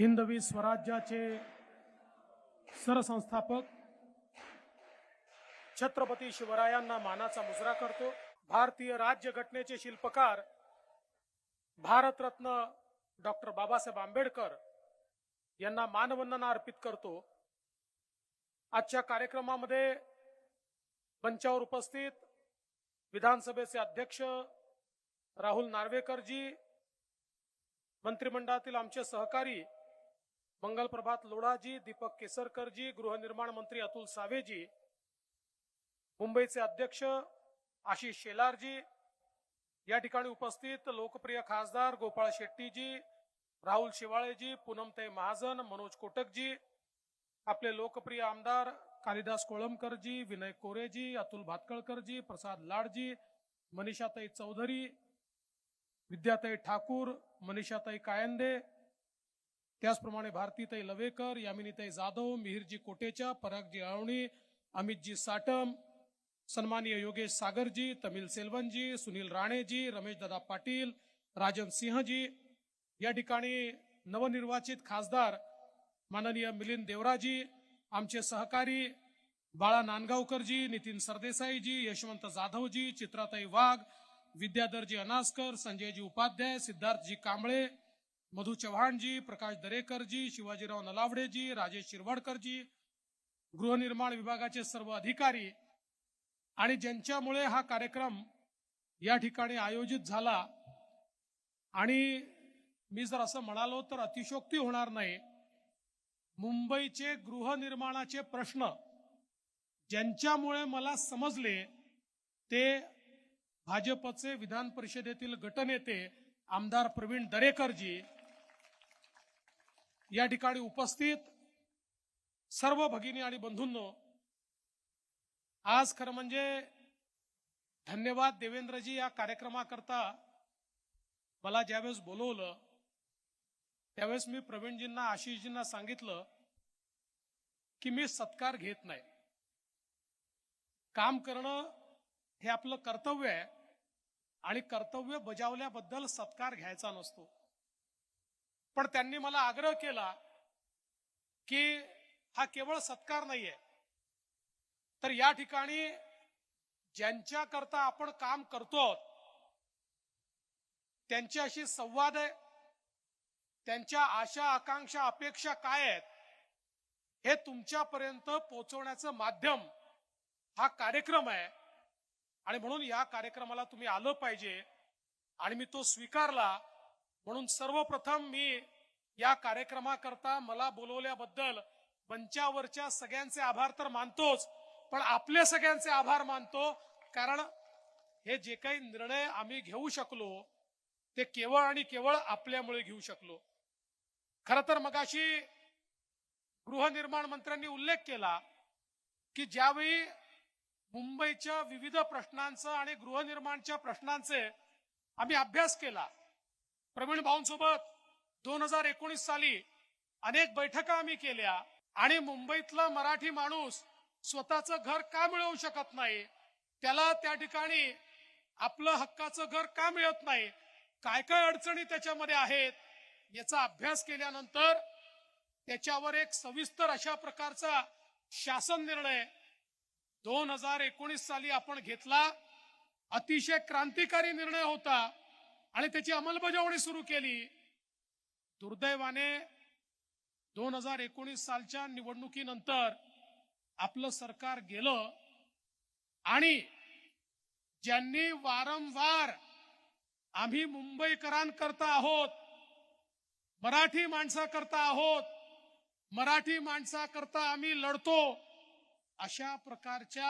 हिंदवी स्वराज्याचे सरसंस्थापक छत्रपती शिवरायांना मानाचा मुजरा करतो। भारतीय राज्यघटनेचे शिल्पकार भारतरत्न डॉक्टर बाबासाहेब आंबेडकर यांना मानवंदना अर्पित करतो। आजच्या कार्यक्रमामध्ये मंचावर उपस्थित विधानसभेचे अध्यक्ष राहुल नार्वेकरजी, मंत्रिमंडळातील आमचे सहकारी मंगल प्रभात लोढाजी, दीपक केसरकरजी, गृहनिर्माण मंत्री अतुल सावेजी, मुंबईचे अध्यक्ष आशिष शेलारजी, या ठिकाणी उपस्थित लोकप्रिय खासदार गोपाळ शेट्टीजी, राहुल शिवाळेजी, पूनमताई महाजन, मनोज कोटकजी, आपले लोकप्रिय आमदार कालिदास कोळंबकरजी, विनय कोरेजी, अतुल भातकळकरजी, प्रसाद लाडजी, मनीषाताई चौधरी, विद्याताई ठाकूर, मनीषाताई कायंदे, त्याचप्रमाणे भारतीताई लवेकर, यामिनीताई जाधव, मिहिरजी कोटेचा, परागजी आळवणी, अमितजी साटम, सन्माननीय योगेश सागरजी, तमिल सेल्वनजी, सुनील राणेजी, रमेश दादा पाटील, राजन सिंहजी, या ठिकाणी नवनिर्वाचित खासदार माननीय मिलिंद देवराजी, आमचे सहकारी बाळा नांदगावकरजी, नितीन सरदेसाईजी, यशवंत जाधवजी, चित्राताई वाघ, विद्याधरजी अनासकर, संजयजी उपाध्याय, सिद्धार्थजी कांबळे, मधु चव्हाणजी, प्रकाश दरेकरजी, शिवाजीराव नलावडेजी, राजेश शिरवाडकरजी, गृहनिर्माण विभागाचे सर्व अधिकारी आणि ज्यांच्यामुळे हा कार्यक्रम या ठिकाणी आयोजित झाला। आणि मी जर असं म्हणालो तर अतिशयोक्ती होणार नाही, मुंबईचे गृहनिर्माणाचे प्रश्न ज्यांच्यामुळे मला समजले ते भाजपचे विधान परिषदेतील गटनेते आमदार प्रवीण दरेकरजी, या ठिकाणी उपस्थित सर्व भगिनी आणि बंधूंनो, आज खरं म्हणजे धन्यवाद देवेंद्रजी, या कार्यक्रमाकरता मला ज्यावेळेस बोलवलं त्यावेळेस मी प्रवीणजींना, आशिषजींना सांगितलं की मी सत्कार घेत नाही, काम करणं हे आपलं कर्तव्य आहे आणि कर्तव्य बजावल्याबद्दल सत्कार घ्यायचा नसतो। पण त्यांनी मला आग्रह केला की हा केवळ सत्कार नाहीये, तर या ठिकाणी ज्यांच्याकरता आपण काम करतो त्यांच्याशी संवाद आहे, त्यांच्या आशा आकांक्षा अपेक्षा काय आहेत हे तुमच्यापर्यंत पोहोचवण्याचं माध्यम हा कार्यक्रम आहे। आणि म्हणून या कार्यक्रमाला तुम्ही आलं पाहिजे आणि मी तो स्वीकारला। म्हणून सर्वप्रथम मी या कार्यक्रमाकरता मला बोलवल्याबद्दल मंचावरच्या सगळ्यांचे आभार तर मानतोच, पण आपले सगळ्यांचे आभार मानतो, कारण हे जे काही निर्णय आम्ही घेऊ शकलो ते केवळ आणि केवळ आपल्यामुळे घेऊ शकलो। खरं तर मगाशी गृहनिर्माण मंत्र्यांनी उल्लेख केला की ज्यावेळी मुंबईच्या विविध प्रश्नांचा आणि गृहनिर्माणच्या प्रश्नांचे आम्ही अभ्यास केला, प्रवीण भाऊंसोबत 2019 साली अनेक बैठका आम्ही केल्या आणि मुंबईतला मराठी माणूस स्वतःचं घर का मिळवू शकत नाही, त्याला त्या ठिकाणी आपलं हक्काचं घर का मिळत नाही, काय काय अडचणी त्याच्यामध्ये आहेत, याचा अभ्यास केल्यानंतर त्याच्यावर एक सविस्तर अशा प्रकारचा शासन निर्णय 2019 साली आपण घेतला। अतिशय क्रांतिकारी निर्णय होता आणि त्याची अंमलबजावणी सुरू केली। दुर्दैवाने 2019 सालच्या निवडणुकीनंतर आपलं सरकार गेलं आणि ज्यांनी वारंवार आम्ही मुंबईकरांकरता आहोत, मराठी माणसाकरता आहोत, मराठी माणसाकरता आम्ही लढतो, अशा प्रकारच्या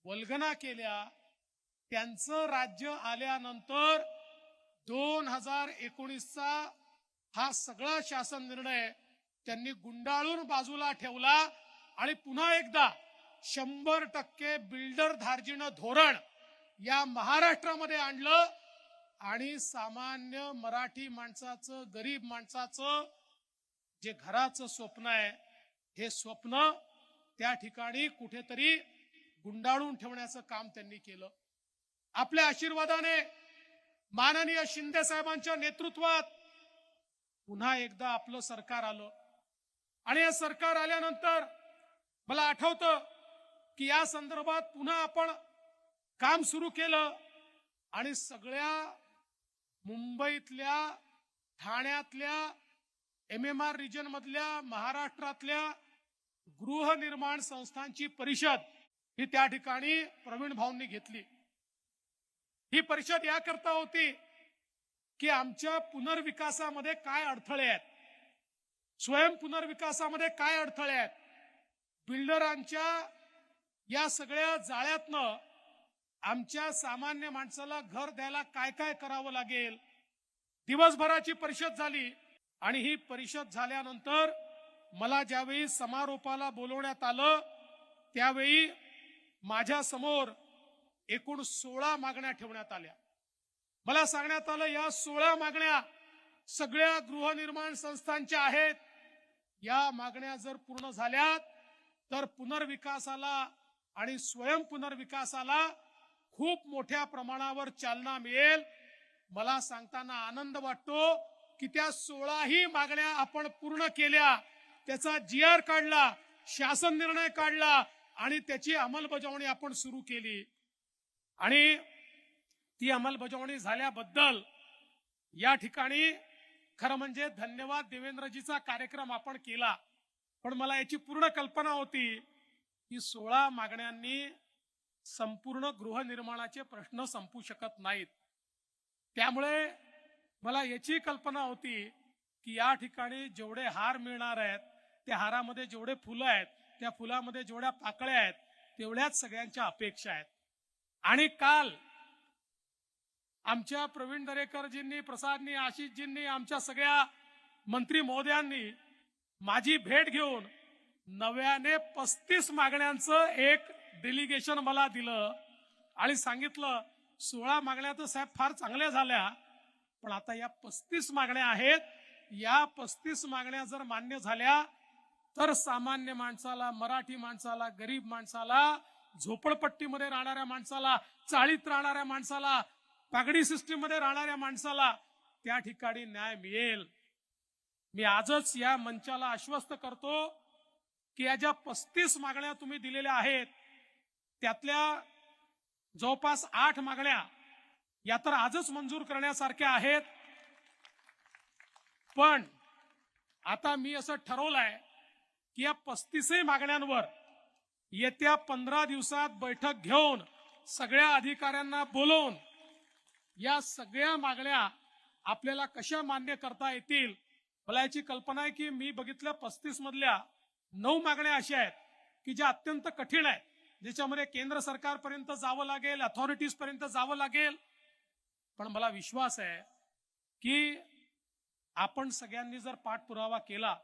वल्गना केल्या, त्यांचं राज्य आल्यानंतर 2019चा हा सगळा शासन निर्णय त्यांनी गुंडाळून बाजूला ठेवला आणि पुन्हा एकदा 100% बिल्डर धार्जिण धोरण या महाराष्ट्रामध्ये आणलं आणि सामान्य मराठी माणसाचं, गरीब माणसाचं जे घराचं स्वप्न आहे, हे स्वप्न त्या ठिकाणी कुठेतरी गुंडाळून ठेवण्याचं काम त्यांनी केलं। आपल्या आशीर्वादाने माननीय शिंदे साहेबांच्या नेतृत्वात पुन्हा एकदा आपलं सरकार आलं आणि हे सरकार आल्यानंतर मला आठवतं की या संदर्भात पुन्हा आपण काम सुरू केलं आणि सगळ्या मुंबईतल्या, ठाण्यातल्या, MMR रिजन मधल्या, महाराष्ट्रातल्या गृहनिर्माण संस्थांची परिषद ही त्या ठिकाणी प्रवीण भाऊंनी घेतली. ही परिषद याकरता होती की आमच्या पुनर्विकासामध्ये काय अडथळे आहेत, स्वयं पुनर्विकासामध्ये काय अडथळे आहेत, बिल्डरांच्या या सगळ्या जाळ्यातनं आमच्या सामान्य माणसाला घर द्यायला काय काय करावं लागेल. दिवसभराची परिषद झाली आणि ही परिषद झाल्यानंतर मला ज्यावेळी समारोपाला बोलवण्यात आलं त्यावेळी माझ्या समोर एकूण 16 मागण्या ठेवण्यात आल्या. मला सांगण्यात आलं या 16 मागण्या सगळ्या गृहनिर्माण संस्थांच्या आहेत. या मागण्या जर पूर्ण झाल्या तर पुनर्विकासाला आणि स्वयं पुनर्विकासाला खूप मोठ्या प्रमाणावर चालना मिळेल. मला सांगताना आनंद वाटतो की त्या 16ही मागण्या आपण पूर्ण केल्या, त्याचा GR काढला, शासन निर्णय काढला आणि त्याची अंमलबजावणी आपण सुरू केली. आणि ती अंमलबजावणी झाल्याबद्दल या ठिकाणी खरं म्हणजे धन्यवाद देवेंद्रजीचा कार्यक्रम आपण केला. पण मला याची पूर्ण कल्पना होती की 16 मागण्यांनी संपूर्ण गृहनिर्माणाचे प्रश्न संपू शकत नाहीत. त्यामुळे मला याची कल्पना होती की या ठिकाणी जेवढे हार मिळणार आहेत, त्या हारामध्ये जेवढे फुलं आहेत, त्या फुलामध्ये जेवढ्या पाकळ्या आहेत, तेवढ्याच सगळ्यांच्या अपेक्षा आहेत. आणि काल आमच्या प्रवीण दरेकरजींनी, प्रसादनी, आशिषजींनी, आमच्या सगळ्या मंत्री महोदयांनी माझी भेट घेऊन नव्याने 35 मागण्यांचं एक डेलिगेशन मला दिलं आणि सांगितलं 16 मागण्या तर साहेब फार चांगल्या झाल्या, पण आता या 35 मागण्या आहेत. या 35 मागण्या जर मान्य झाल्या तर सामान्य माणसाला, मराठी माणसाला, गरीब माणसाला, झोपडपट्टीमध्ये राहणाऱ्या माणसाला, चाळीत राहणाऱ्या माणसाला, पागडी सिस्टीम मध्ये राहणाऱ्या माणसाला त्या ठिकाणी न्याय मिळेल. मी आजच या मंचाला आश्वस्त करतो की या ज्या 35 मागण्या तुम्ही दिलेल्या आहेत त्यातल्या जवळपास 8 मागण्या या तर आजच मंजूर करण्यासारख्या आहेत. पण आता मी असं ठरवलंय की या 35 मागण्यांवर येत्या 15 दिवसात बैठक घेऊन सगळ्या अधिकाऱ्यांना बोलवून या सगळ्या मागण्या आपल्याला कशा मान्य करता येतील. मला याची कल्पना आहे की मी बघितल्या 35 मधल्या 9 मागण्या अशा आहेत की ज्या अत्यंत कठीण आहेत, ज्याच्यामध्ये केंद्र सरकारपर्यंत जावं लागेल, अथॉरिटीज पर्यंत जावं लागेल. पण मला विश्वास आहे की आपण सगळ्यांनी जर पाठपुरावा केला,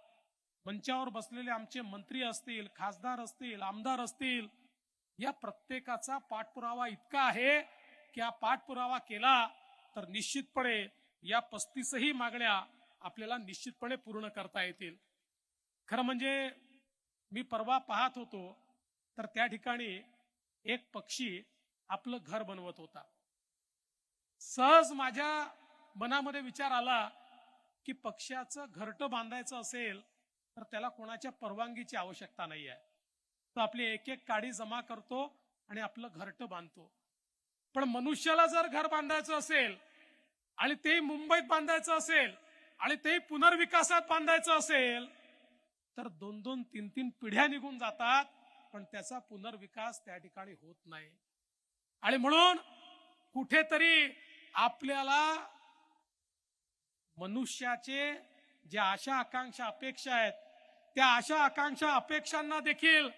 मंचावर बसलेले आमचे मंत्री असतील, खासदार असतील, आमदार असतील, या प्रत्येकाचा पाठपुरावा इतका आहे की हा पाठपुरावा केला तर निश्चितपणे या 35ही मागण्या आपल्याला निश्चितपणे पूर्ण करता येतील. खरं म्हणजे मी परवा पाहत होतो तर त्या ठिकाणी एक पक्षी आपलं घर बनवत होता. सहज माझ्या मनामध्ये विचार आला की पक्ष्याचं घरटं बांधायचं असेल तर त्याला कोणाच्या परवानगीची आवश्यकता नाही आहे. तो आपली एक एक काडी जमा करतो आणि आपलं घरटं बांधतो. पण मनुष्याला जर घर बांधायचं असेल आणि ते मुंबईत बांधायचं असेल आणि ते पुनर्विकासात बांधायचं असेल तर 2-2, 3-3 पिढ्या निघून जातात, पण त्याचा पुनर्विकास त्या ठिकाणी होत नाही. आणि म्हणून कुठेतरी आपल्याला मनुष्याचे ज्या आशा आकांक्षा अपेक्षा आहेत त्या आशा आकांक्षा अपेक्षांना देखील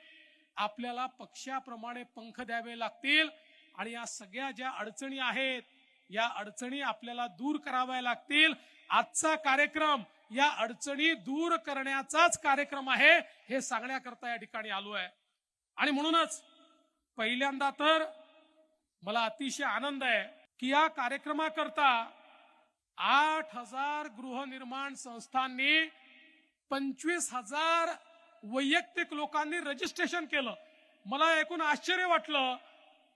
आपल्याला पक्षाप्रमाणे पंख द्यावे लागतील. आणि या सगळ्या ज्या अडचणी आहेत या अडचणी आपल्याला दूर कराव्या लागतील. आजचा कार्यक्रम या अडचणी दूर करण्याचाच कार्यक्रम आहे हे सांगण्याकरता या ठिकाणी आलो आहे. आणि म्हणूनच पहिल्यांदा तर मला अतिशय आनंद आहे की या कार्यक्रमाकरता 8,000 गृहनिर्माण संस्थांनी 25,000 वैयक्तिक लोकांनी रजिस्ट्रेशन केलं. मला ऐकून आश्चर्य वाटलं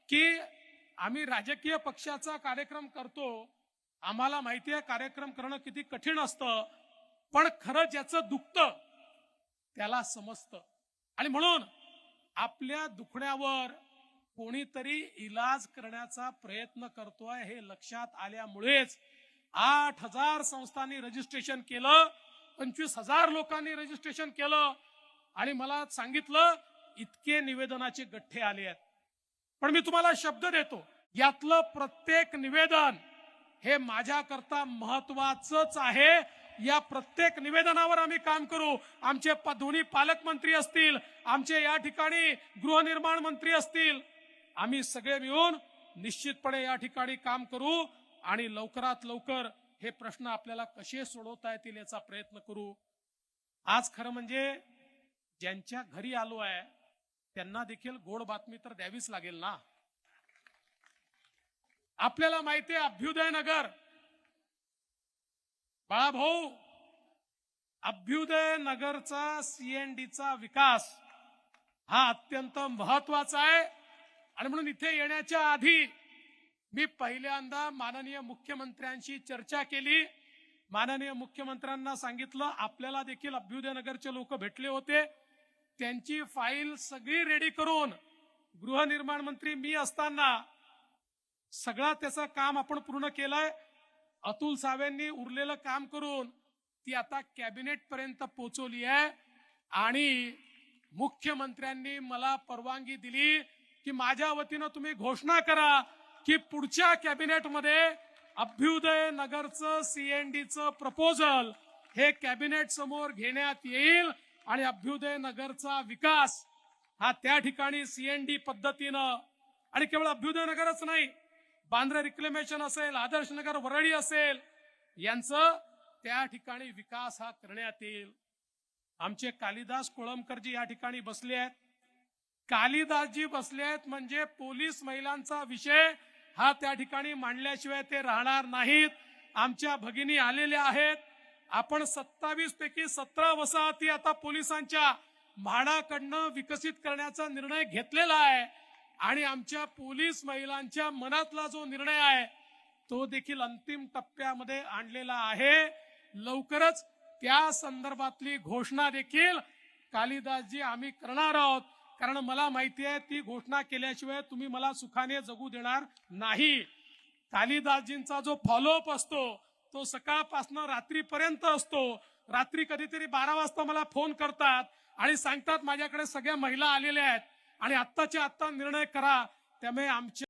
की आम्ही राजकीय पक्षाचा कार्यक्रम करतो, आम्हाला माहिती आहे कार्यक्रम करणं किती कठीण असतं, पण खरं ज्याचं दुखतं त्याला समजतं. आणि म्हणून आपल्या दुखण्यावर कोणीतरी इलाज करण्याचा प्रयत्न करतोय हे लक्षात आल्यामुळेच 8,000 संस्थांनी रजिस्ट्रेशन केलं, 25,000 लोकांनी रजिस्ट्रेशन केलं आणि मला सांगितलं इतके निवेदनाचे गठ्ठे आले आहेत. पण मी तुम्हाला शब्द देतो, यातलं प्रत्येक निवेदन हे माझ्याकरता महत्वाचंच आहे. या प्रत्येक निवेदनावर आम्ही काम करू. आमचे दोन्ही पालकमंत्री असतील, आमचे या ठिकाणी गृहनिर्माण मंत्री असतील, आम्ही सगळे मिळून निश्चितपणे या ठिकाणी काम करू आणि लवकरात लवकर हे प्रश्न आपल्याला कसे सोडवता येतील याचा प्रयत्न करू. आज खरं म्हणजे ज्यांच्या घरी आलो आहे त्यांना देखील गोड बातमी तर द्यावीच लागेल ना. आपल्याला माहिती आहे अभ्युदय नगर, बाळाभाऊ, अभ्युदय नगरचा सीएनडीचा विकास हा अत्यंत महत्वाचा आहे. आणि म्हणून इथे येण्याच्या आधी मी पहिल्यांदा माननीय मुख्यमंत्र्यांशी चर्चा केली. माननीय मुख्यमंत्र्यांना सांगितलं आपल्याला देखील अभ्युदय नगरचे लोक भेटले होते, त्यांची फाईल सगळी रेडी करून गृहनिर्माण मंत्री मी असताना सगळं त्याचं काम आपण पूर्ण केलंय. अतुल सावेंनी उरलेलं काम करून ती आता कॅबिनेट पर्यंत पोहोचवली आहे आणि मुख्यमंत्र्यांनी मला परवानगी दिली की माझ्या वतीनं तुम्ही घोषणा करा की पुढच्या कॅबिनेटमध्ये अभ्युदय नगरचं सीएनडीचं प्रपोजल हे कॅबिनेट समोर घेण्यात येईल आणि अभ्युदय नगरचा विकास हा त्या ठिकाणी सीएनडी पद्धतीनं, आणि केवळ अभ्युदय नगरच नाही, बांद्रा रिक्लेमेशन असेल, आदर्श नगर वरळी असेल, यांचं त्या ठिकाणी विकास हा करण्यात येईल. आमचे कालिदास कोळंबकरजी या ठिकाणी बसले आहेत. कालिदासजी बसले आहेत म्हणजे पोलीस महिलांचा विषय हा त्या ठिकाणी मांडल्याशिवाय ते राहणार नाहीत. आमच्या भगिनी आलेल्या आहेत. आपण 27 पैकी 17 वसाहती आता पोलिसांच्या म्हाडाकडनं विकसित करण्याचा निर्णय घेतलेला आहे आणि आमच्या पोलीस महिलांच्या मनातला जो निर्णय आहे तो देखील अंतिम टप्प्यामध्ये आणलेला आहे. लवकरच त्या संदर्भातली घोषणा देखील कालिदासजी आम्ही करणार आहोत, कारण मला माहिती आहे ती घोषणा केल्याशिवाय तुम्ही मला सुखाने जगू देणार नाही. कालिदासजींचा जो फॉलोअप असतो तो सकाळपासून रात्रीपर्यंत असतो. रात्री कधीतरी 12 वाजता मला फोन करतात आणि सांगतात माझ्याकडे सगळ्या महिला आलेल्या आहेत आणि आत्ताच्या आत्ता निर्णय करा. त्यामुळे आमच्या